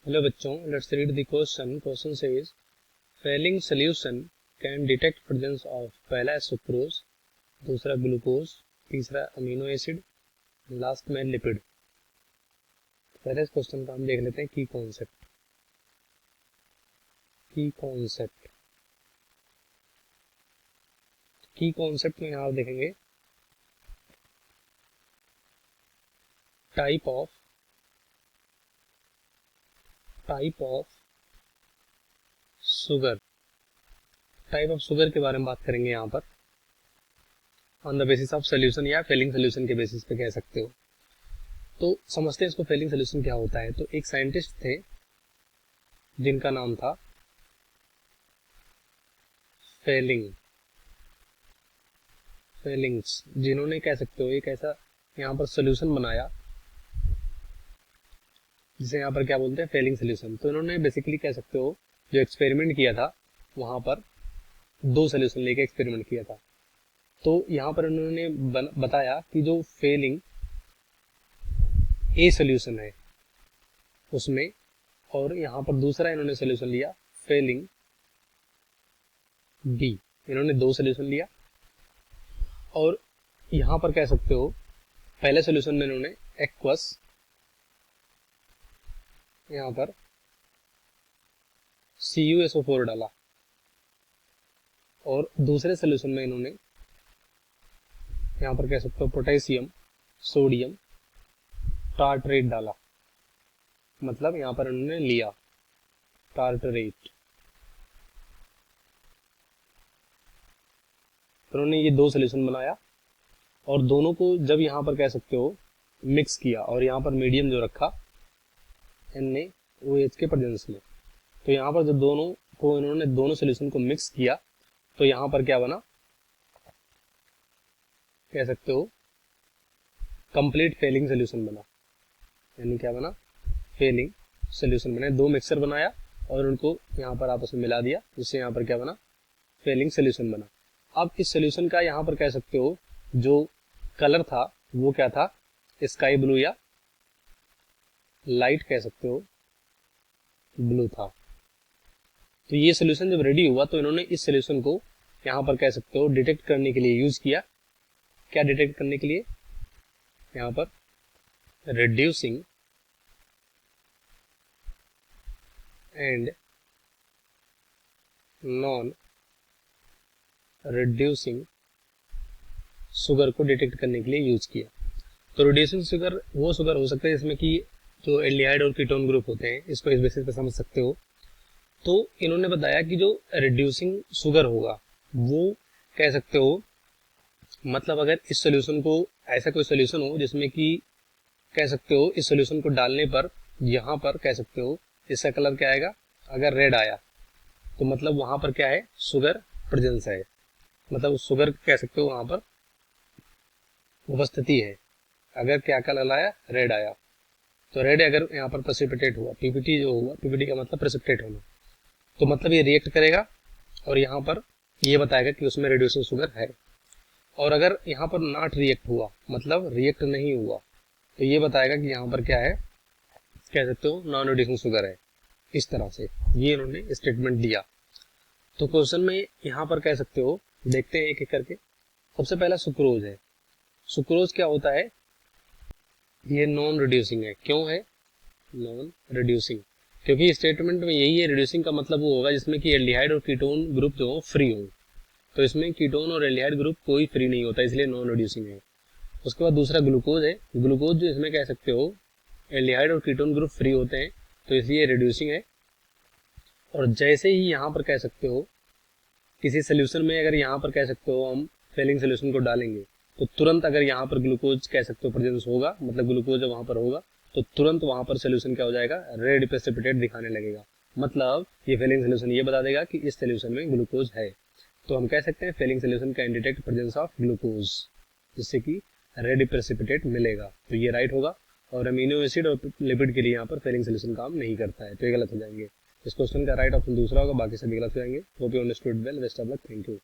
Hello बच्चों, let's read the question. Question says Fehling solution can detect presence of पहला है sucrose, दूसरा glucose, तीसरा अमीनो एसिड, लास्ट में लिपिड। पहले इस क्वेश्चन का हम देख लेते हैं की कॉन्सेप्ट। की कॉन्सेप्ट में यहाँ आप देखेंगे type of sugar. Type of sugar के बारे में बात करेंगे यहाँ पर on the basis of solution या फेलिंग सोल्यूशन के बेसिस पे कह सकते हो। तो समझते हैं इसको, फेलिंग सोल्यूशन क्या होता है। तो एक साइंटिस्ट थे जिनका नाम था फेलिंग्स, जिन्होंने कह सकते हो एक ऐसा यहाँ पर सोल्यूशन बनाया जिसे यहाँ पर क्या बोलते हैं, फेलिंग सोल्यूशन। तो इन्होंने बेसिकली कह सकते हो जो एक्सपेरिमेंट किया था वहां पर दो सोल्यूशन लेके एक्सपेरिमेंट किया था। तो यहाँ पर इन्होंने बताया कि जो फेलिंग ए सोल्यूशन है उसमें, और यहाँ पर दूसरा इन्होंने सोल्यूशन लिया फेलिंग बी। इन्होंने दो सोल्यूशन लिया और यहाँ पर कह सकते हो पहले सोल्यूशन में इन्होंने एक्वस यहाँ पर CuSO4 डाला और दूसरे सोल्यूशन में इन्होंने यहाँ पर कह सकते हो पोटेशियम सोडियम टार्टरेट डाला, मतलब यहाँ पर इन्होंने लिया टार्टरेट। उन्होंने ये दो सोल्यूशन बनाया और दोनों को जब यहाँ पर कह सकते हो मिक्स किया और यहाँ पर मीडियम जो रखा NaOH के प्रेजेंस में, तो यहाँ पर जब दोनों को इन्होंने दोनों सोल्यूशन को मिक्स किया तो यहाँ पर क्या बना, कह सकते हो कंप्लीट फेलिंग सोल्यूशन बना। यानी क्या बना, फेलिंग सोल्यूशन बना। दो मिक्सर बनाया और उनको यहाँ पर आपस में मिला दिया, जिससे यहाँ पर क्या बना, फेलिंग सोल्यूशन बना। अब इस सोल्यूशन का यहाँ पर कह सकते हो जो कलर था वो क्या था, स्काई ब्लू या लाइट कह सकते हो ब्लू था। तो ये सोल्यूशन जब रेडी हुआ तो इन्होंने इस सोल्यूशन को यहाँ पर कह सकते हो डिटेक्ट करने के लिए यूज किया। क्या डिटेक्ट करने के लिए, यहाँ पर reducing and non reducing sugar को डिटेक्ट करने के लिए यूज किया। तो रिड्यूसिंग शुगर वो शुगर हो सकता है जिसमें कि जो एल्डिहाइड और कीटोन ग्रुप होते हैं, इसको इस बेसिस पे समझ सकते हो। तो इन्होंने बताया कि जो रिड्यूसिंग शुगर होगा वो कह सकते हो, मतलब अगर इस सोल्यूशन को ऐसा कोई सोल्यूशन हो जिसमें कि कह सकते हो इस सोल्यूशन को डालने पर यहाँ पर कह सकते हो इसका कलर क्या आएगा, अगर रेड आया तो मतलब वहां पर क्या है, शुगर प्रेजेंस है, मतलब शुगर कह सकते हो वहां पर उपस्थिति है। अगर क्या कलर आया, रेड आया, तो रेड अगर यहाँ पर प्रेसिपिटेट हुआ, पीपीटी जो हुआ, पीपीटी का मतलब प्रेसिपिटेट होना, तो मतलब ये रिएक्ट करेगा और यहाँ पर ये बताएगा कि उसमें रिड्यूसिंग शुगर है। और अगर यहाँ पर नॉट रिएक्ट हुआ, मतलब रिएक्ट नहीं हुआ, तो ये बताएगा कि यहाँ पर क्या है, कह सकते हो नॉन रिड्यूसिंग शुगर है। इस तरह से ये इन्होंने स्टेटमेंट दिया। तो क्वेश्चन में यहाँ पर कह सकते हो, देखते हैं एक एक करके। सबसे पहला सुक्रोज है। सुक्रोज क्या होता है, ये नॉन रिड्यूसिंग है। क्यों है नॉन रिड्यूसिंग, क्योंकि स्टेटमेंट में यही है, रिड्यूसिंग का मतलब वो होगा जिसमें कि एल्डिहाइड और कीटोन ग्रुप जो हो फ्री हो। तो इसमें कीटोन और एल्डिहाइड ग्रुप कोई फ्री नहीं होता, इसलिए नॉन रिड्यूसिंग है। उसके बाद दूसरा ग्लूकोज है। ग्लूकोज जो इसमें कह सकते हो एल्डिहाइड और कीटोन ग्रुप फ्री होते हैं, तो इसलिए रिड्यूसिंग है। और जैसे ही यहाँ पर कह सकते हो किसी सोल्यूशन में अगर यहाँ पर कह सकते हो हम फेलिंग सोल्यूशन को डालेंगे, तो तुरंत अगर यहाँ पर ग्लूकोज कह सकते हो प्रेजेंस होगा, मतलब ग्लूकोज वहां पर होगा, तो तुरंत वहां पर सोल्यूशन क्या हो जाएगा, रेड प्रेसिपिटेट दिखाने लगेगा। मतलब ये फेलिंग सोल्यूशन ये बता देगा कि इस सोल्यूशन में ग्लूकोज है। तो हम कह सकते हैं Fehling solution can detect presence of glucose, जिससे कि रेड प्रेसिपिटेट मिलेगा। तो ये राइट होगा। और अमीनो एसिड और लिपिड के लिए यहाँ पर फेलिंग सोल्यूशन काम नहीं करता है, तो ये गलत हो जाएंगे। इस क्वेश्चन का राइट ऑप्शन दूसरा होगा, बाकी सभी गलत हो जाएंगे। Hope you understood well, best of luck, thank you.